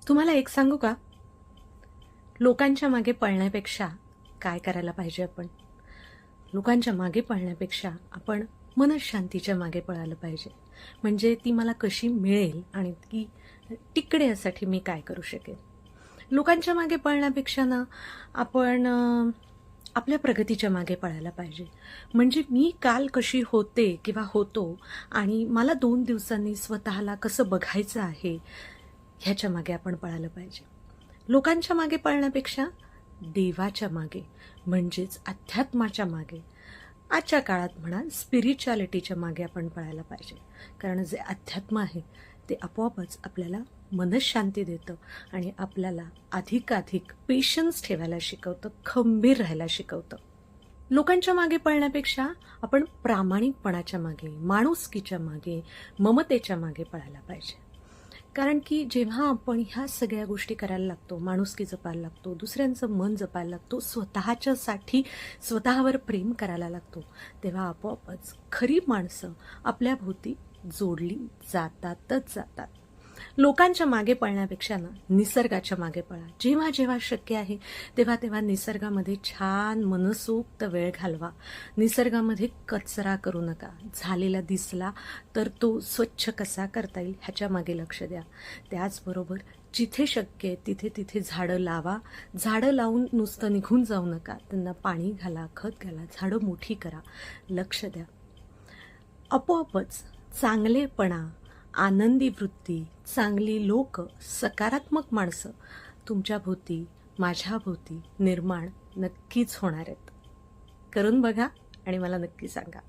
तुम्हाला एक सांगू का? लोकांच्या मागे पळण्यापेक्षा काय करायला पाहिजे आपण? लोकांच्या मागे पळण्यापेक्षा आपण मनःशांतीच्या मागे पळायला पाहिजे. म्हणजे ती मला कशी मिळेल आणि ती टिकण्यासाठी मी काय करू शकेन? लोकांच्या मागे पळण्यापेक्षा ना आपण आपल्या प्रगतीच्या मागे पळायला पाहिजे. म्हणजे मी काल कशी होते किंवा होतो आणि मला 2 दिवसांनी स्वतःला कसं बघायचं आहे, ह्याच्या मागे आपण पळायला पाहिजे. लोकांच्या मागे पळण्यापेक्षा देवाच्या मागे म्हणजेच अध्यात्माच्या मागे, आजच्या काळात म्हणा स्पिरिच्युअलिटीच्या मागे आपण पळायला पाहिजे. कारण जे अध्यात्म आहे ते आपोआपच आपल्याला मनःशांती देतं आणि आपल्याला अधिकाधिक पेशन्स ठेवायला शिकवतं, खंबीर राहायला शिकवतं. लोकांच्या मागे पळण्यापेक्षा आपण प्रामाणिकपणाच्या मागे, माणुसकीच्या मागे, ममतेच्या मागे पळायला पाहिजे. कारण की जेव्हा आपण ह्या सगळ्या गोष्टी करायला लागतो, माणुसकी जपायला लागतो, दुसऱ्यांचं मन जपायला लागतो, स्वतःच्यासाठी स्वतःवर प्रेम करायला लागतो, तेव्हा आपोआपच खरी माणसं आपल्याभोवती जोडली जातातच जातात. लोकांच्या मागे पळण्यापेक्षा ना निसर्गाच्या मागे पळा. जेव्हा जेव्हा शक्य आहे तेव्हा तेव्हा निसर्गामध्ये छान मनसोक्त वेळ घालवा. निसर्गामध्ये कचरा करू नका. झालेला दिसला तर तो स्वच्छ कसा करता येईल ह्याच्या मागे लक्ष द्या. त्याचबरोबर जिथे शक्य आहे तिथे तिथे झाडं लावा. झाडं लावून नुसतं निघून जाऊ नका. त्यांना पाणी घाला, खत घाला, झाडं मोठी करा, लक्ष द्या. आपोआपच चांगलेपणा, आनंदी वृत्ती, चांगली लोक, सकारात्मक माणसं तुमच्या भोवती, माझ्या भोवती निर्माण नक्कीच होणार आहेत. करून बघा आणि मला नक्की सांगा.